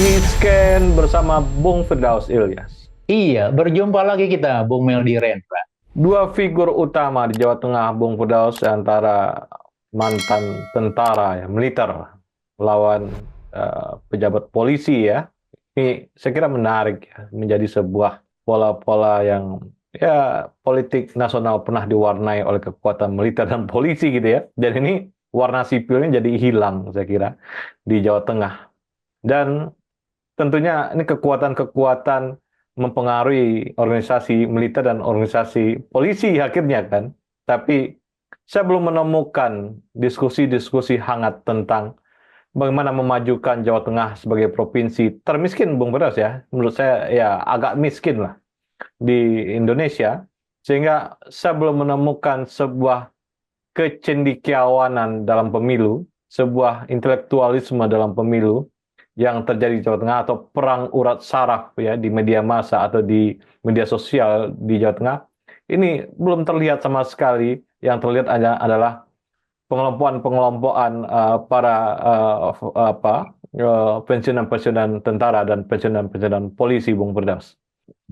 Misken bersama Bung Firdaus Ilyas. Iya, berjumpa lagi kita, Bung Meldi Rendra. Dua figur utama di Jawa Tengah, Bung Firdaus, antara mantan tentara ya, militer lawan pejabat polisi ya. Ini saya kira menarik ya, menjadi sebuah pola-pola yang ya politik nasional pernah diwarnai oleh kekuatan militer dan polisi gitu ya. Dan ini warna sipilnya jadi hilang saya kira di Jawa Tengah. Dan tentunya ini kekuatan-kekuatan mempengaruhi organisasi militer dan organisasi polisi akhirnya kan. Tapi saya belum menemukan diskusi-diskusi hangat tentang bagaimana memajukan Jawa Tengah sebagai provinsi termiskin, Bung Beras ya. Menurut saya ya agak miskin lah di Indonesia. Sehingga saya belum menemukan sebuah kecendekiawanan dalam pemilu, sebuah intelektualisme dalam pemilu yang terjadi di Jawa Tengah, atau perang urat saraf ya di media massa atau di media sosial di Jawa Tengah. Ini belum terlihat sama sekali. Yang terlihat adalah pengelompokan-pengelompokan para pensiunan-pensiunan tentara dan pensiunan-pensiunan polisi, Bung Firdaus.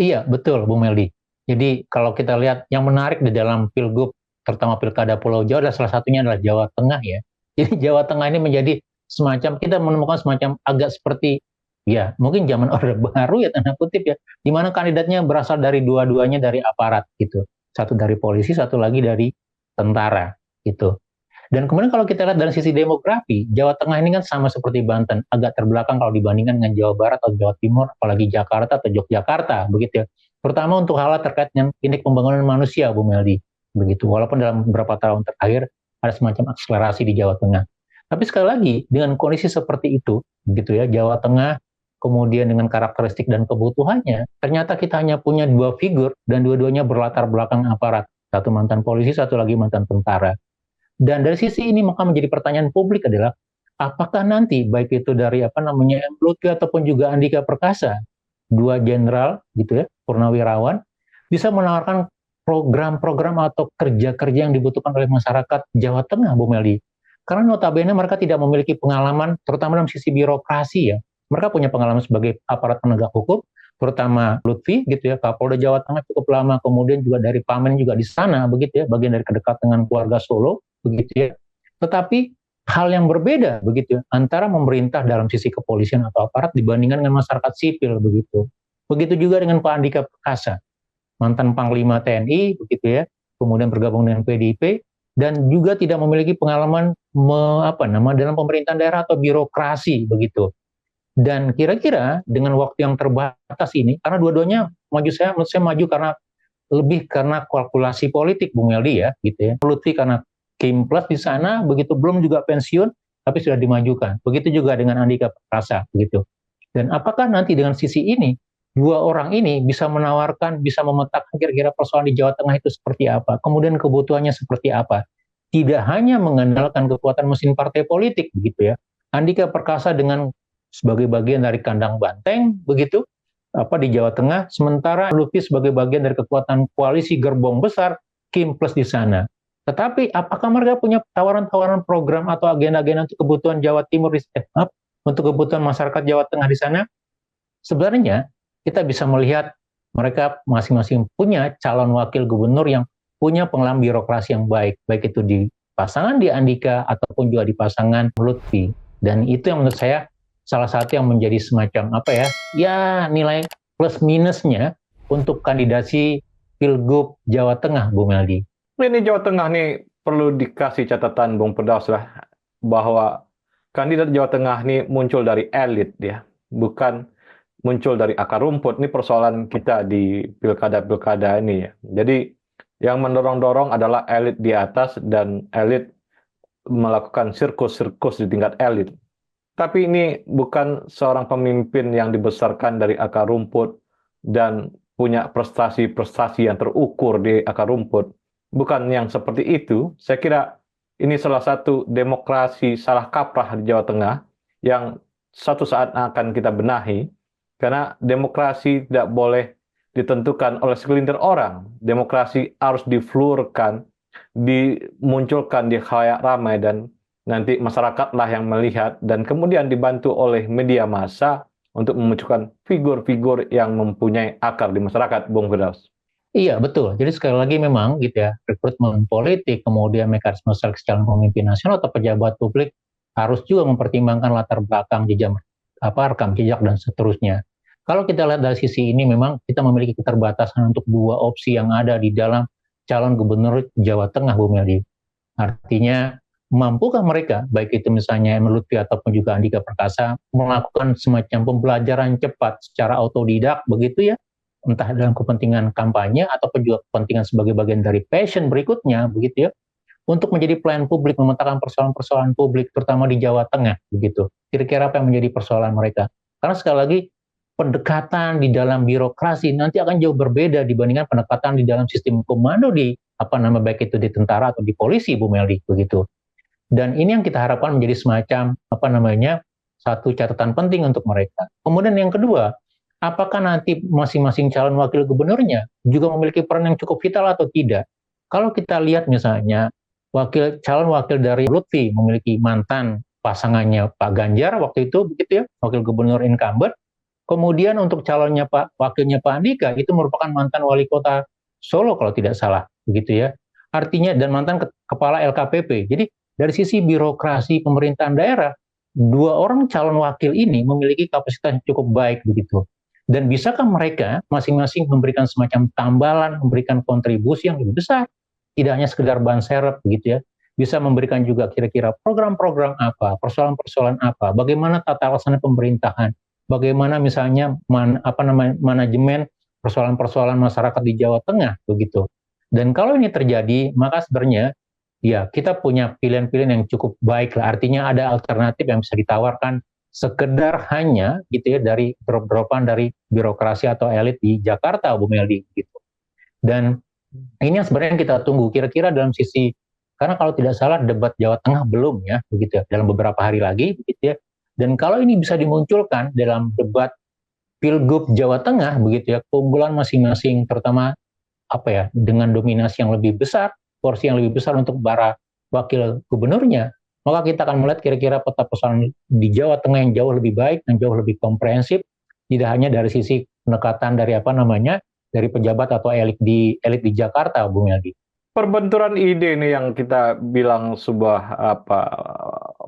Iya, betul, Bung Meldi. Jadi kalau kita lihat yang menarik di dalam Pilgub, terutama Pilkada Pulau Jawa, adalah salah satunya adalah Jawa Tengah ya. Jadi Jawa Tengah ini menjadi semacam, kita menemukan semacam agak seperti, ya mungkin zaman Orde Baru ya, tanda kutip ya, di mana kandidatnya berasal dari dua-duanya dari aparat gitu. Satu dari polisi, satu lagi dari tentara gitu. Dan kemudian kalau kita lihat dari sisi demografi, Jawa Tengah ini kan sama seperti Banten, agak terbelakang kalau dibandingkan dengan Jawa Barat atau Jawa Timur, apalagi Jakarta atau Yogyakarta, begitu ya. Terutama untuk hal terkait dengan indeks pembangunan manusia, Bu Meldi, begitu. Walaupun dalam beberapa tahun terakhir ada semacam akselerasi di Jawa Tengah. Tapi sekali lagi, dengan kondisi seperti itu, begitu ya, Jawa Tengah, kemudian dengan karakteristik dan kebutuhannya, ternyata kita hanya punya dua figur, dan dua-duanya berlatar belakang aparat. Satu mantan polisi, satu lagi mantan tentara. Dan dari sisi ini maka menjadi pertanyaan publik adalah apakah nanti baik itu dari M. Lutfi ataupun juga Andika Perkasa, dua jenderal gitu ya, purnawirawan, bisa menawarkan program-program atau kerja-kerja yang dibutuhkan oleh masyarakat Jawa Tengah, Bu Meldi. Karena notabene mereka tidak memiliki pengalaman, terutama dalam sisi birokrasi ya. Mereka punya pengalaman sebagai aparat penegak hukum, terutama Lutfi gitu ya, Kapolda Jawa Tengah cukup lama, kemudian juga dari Pamen juga di sana begitu ya, bagian dari kedekatan dengan keluarga Solo begitu ya. Tetapi hal yang berbeda begitu ya, antara pemerintah dalam sisi kepolisian atau aparat dibandingkan dengan masyarakat sipil begitu. Begitu juga dengan Pak Andika Perkasa, mantan Panglima TNI begitu ya, kemudian bergabung dengan PDIP dan juga tidak memiliki pengalaman dalam pemerintahan daerah atau birokrasi begitu. Dan kira-kira dengan waktu yang terbatas ini, karena dua-duanya menurut saya maju karena lebih karena kalkulasi politik, Bung Meldi ya, gitu ya. Lutfi karena Kim Plus di sana, begitu belum juga pensiun, tapi sudah dimajukan. Begitu juga dengan Andika Perkasa, begitu. Dan apakah nanti dengan sisi ini, dua orang ini bisa menawarkan, bisa memetakan kira-kira persoalan di Jawa Tengah itu seperti apa, kemudian kebutuhannya seperti apa. Tidak hanya mengandalkan kekuatan mesin partai politik, begitu ya. Andika Perkasa dengan sebagai bagian dari kandang banteng, begitu, di Jawa Tengah, sementara Lutfi sebagai bagian dari kekuatan koalisi gerbong besar, Kim Plus di sana. Tetapi apakah mereka punya tawaran-tawaran program atau agenda-agenda untuk kebutuhan Jawa Timur di step up, untuk kebutuhan masyarakat Jawa Tengah di sana? Sebenarnya kita bisa melihat mereka masing-masing punya calon wakil gubernur yang punya pengalaman birokrasi yang baik, baik itu di pasangan di Andika ataupun juga di pasangan Lutfi. Dan itu yang menurut saya salah satu yang menjadi semacam nilai plus minusnya untuk kandidasi Pilgub Jawa Tengah, Bu Meldi. Ini Jawa Tengah nih perlu dikasih catatan, Bung Firdaus lah, bahwa kandidat Jawa Tengah ini muncul dari elit ya, bukan muncul dari akar rumput. Ini persoalan kita di pilkada-pilkada ini ya. Jadi yang mendorong-dorong adalah elit di atas dan elit melakukan sirkus-sirkus di tingkat elit. Tapi ini bukan seorang pemimpin yang dibesarkan dari akar rumput dan punya prestasi-prestasi yang terukur di akar rumput. Bukan yang seperti itu. Saya kira ini salah satu demokrasi salah kaprah di Jawa Tengah yang suatu saat akan kita benahi. Karena demokrasi tidak boleh ditentukan oleh segelintir orang. Demokrasi harus difluurkan, dimunculkan di khalayak ramai, dan nanti masyarakatlah yang melihat, dan kemudian dibantu oleh media massa untuk memunculkan figur-figur yang mempunyai akar di masyarakat, Bung Firdaus. Iya, betul. Jadi sekali lagi memang gitu ya, rekrutmen politik, kemudian mekanisme seleksi calon pemimpin nasional atau pejabat publik harus juga mempertimbangkan latar belakang jejak rekam jejak dan seterusnya. Kalau kita lihat dari sisi ini memang kita memiliki keterbatasan untuk dua opsi yang ada di dalam calon gubernur Jawa Tengah, Bu Meldi. Artinya mampukah mereka, baik itu misalnya Emil Lutfi ataupun juga Andika Perkasa, melakukan semacam pembelajaran cepat secara otodidak begitu ya, entah dalam kepentingan kampanye ataupun juga kepentingan sebagai bagian dari passion berikutnya begitu ya, untuk menjadi pelayan publik, memetakan persoalan-persoalan publik terutama di Jawa Tengah begitu. Kira-kira apa yang menjadi persoalan mereka? Karena sekali lagi pendekatan di dalam birokrasi nanti akan jauh berbeda dibandingkan pendekatan di dalam sistem komando di baik itu di tentara atau di polisi, Bu Meldi begitu. Dan ini yang kita harapkan menjadi semacam satu catatan penting untuk mereka. Kemudian yang kedua, apakah nanti masing-masing calon wakil gubernurnya juga memiliki peran yang cukup vital atau tidak? Kalau kita lihat misalnya calon wakil dari Lutfi memiliki mantan pasangannya Pak Ganjar waktu itu begitu ya, wakil gubernur incumbent. Kemudian untuk wakilnya Pak Andika itu merupakan mantan wali kota Solo kalau tidak salah begitu ya. Artinya dan mantan kepala LKPP. Jadi dari sisi birokrasi pemerintahan daerah, dua orang calon wakil ini memiliki kapasitas yang cukup baik begitu. Dan bisakah mereka masing-masing memberikan semacam tambalan, memberikan kontribusi yang lebih besar? Tidak hanya sekedar ban serep begitu ya. Bisa memberikan juga kira-kira program-program apa, persoalan-persoalan apa, bagaimana tata laksana pemerintahan, bagaimana misalnya manajemen persoalan-persoalan masyarakat di Jawa Tengah begitu. Dan kalau ini terjadi, maka sebenarnya ya kita punya pilihan-pilihan yang cukup baik lah. Artinya ada alternatif yang bisa ditawarkan sekedar hanya gitu ya dari drop-dropan dari birokrasi atau elit di Jakarta, Bu Meldi gitu. Dan ini yang sebenarnya kita tunggu kira-kira dalam sisi, karena kalau tidak salah debat Jawa Tengah belum ya begitu ya, dalam beberapa hari lagi begitu ya. Dan kalau ini bisa dimunculkan dalam debat Pilgub Jawa Tengah begitu ya, keunggulan masing-masing terutama dengan dominasi yang lebih besar, porsi yang lebih besar untuk para wakil gubernurnya, maka kita akan melihat kira-kira peta persoalan di Jawa Tengah yang jauh lebih baik dan jauh lebih komprehensif, tidak hanya dari sisi pendekatan dari dari pejabat atau elit di Jakarta, Bung Yadi. Perbenturan ide ini yang kita bilang sebuah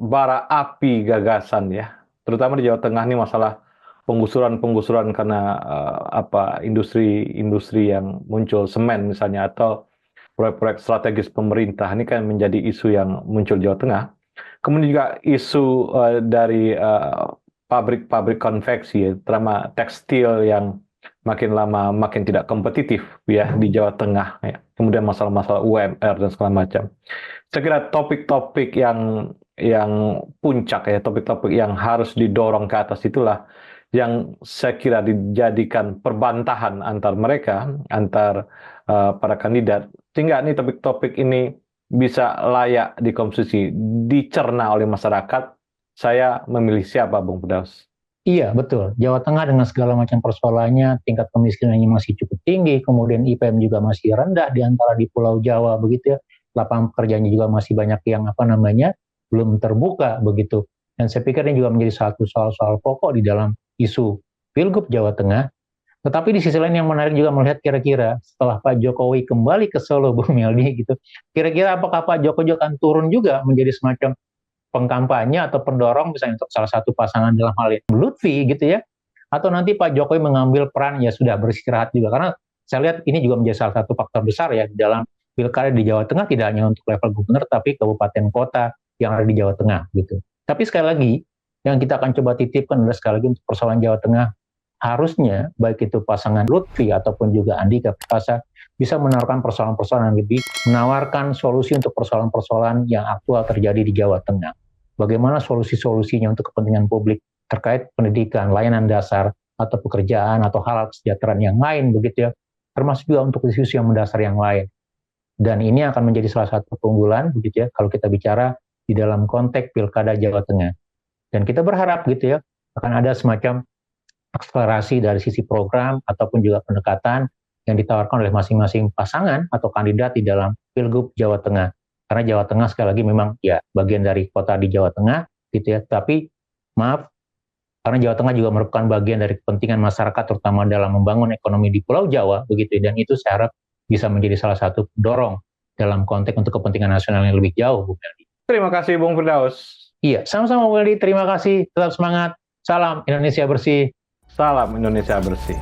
bara api gagasan ya, terutama di Jawa Tengah ini masalah penggusuran karena industri yang muncul semen misalnya atau proyek-proyek strategis pemerintah ini kan menjadi isu yang muncul di Jawa Tengah. Kemudian juga isu dari pabrik-pabrik konveksi, terutama tekstil yang makin lama makin tidak kompetitif ya di Jawa Tengah. Ya. Kemudian masalah-masalah UMR dan segala macam. Saya kira topik-topik yang puncak ya, topik-topik yang harus didorong ke atas itulah yang saya kira dijadikan perbantahan antar mereka, antar para kandidat, sehingga nih topik-topik ini bisa layak dikonsumsi, dicerna oleh masyarakat. Saya memilih siapa, Bung Firdaus? Iya, betul. Jawa Tengah dengan segala macam persoalannya, tingkat kemiskinannya masih cukup tinggi, kemudian IPM juga masih rendah di antara di Pulau Jawa, begitu ya. Lapangan pekerjaannya juga masih banyak yang belum terbuka, begitu. Dan saya pikir ini juga menjadi satu soal-soal pokok di dalam isu Pilgub Jawa Tengah. Tetapi di sisi lain yang menarik juga melihat kira-kira setelah Pak Jokowi kembali ke Solo, Bung Meldi, gitu. Kira-kira apakah Pak Jokowi akan turun juga menjadi semacam pengkampanye atau pendorong misalnya untuk salah satu pasangan dalam hal ini Lutfi gitu ya, atau nanti Pak Jokowi mengambil peran ya sudah beristirahat juga, karena saya lihat ini juga menjadi salah satu faktor besar ya dalam pilkada di Jawa Tengah, tidak hanya untuk level gubernur tapi kabupaten kota yang ada di Jawa Tengah gitu. Tapi sekali lagi yang kita akan coba titipkan adalah sekali lagi untuk persoalan Jawa Tengah, harusnya baik itu pasangan Lutfi ataupun juga Andika Perkasa bisa menawarkan persoalan-persoalan yang lebih, menawarkan solusi untuk persoalan-persoalan yang aktual terjadi di Jawa Tengah. Bagaimana solusi-solusinya untuk kepentingan publik terkait pendidikan, layanan dasar, atau pekerjaan, atau hal kesejahteraan yang lain, begitu ya. Termasuk juga untuk isu-isu yang mendasar yang lain. Dan ini akan menjadi salah satu keunggulan, begitu ya, kalau kita bicara di dalam konteks pilkada Jawa Tengah. Dan kita berharap, gitu ya, akan ada semacam akselerasi dari sisi program ataupun juga pendekatan yang ditawarkan oleh masing-masing pasangan atau kandidat di dalam Pilgub Jawa Tengah. Karena Jawa Tengah sekali lagi memang ya bagian dari kota di Jawa Tengah gitu ya. Tapi maaf, karena Jawa Tengah juga merupakan bagian dari kepentingan masyarakat, terutama dalam membangun ekonomi di Pulau Jawa, begitu. Dan itu saya harap bisa menjadi salah satu pendorong dalam konteks untuk kepentingan nasional yang lebih jauh, Bu Meldi. Terima kasih, Bung Firdaus. Iya, sama-sama Bu Meldi. Terima kasih. Tetap semangat. Salam Indonesia bersih. Salam Indonesia bersih.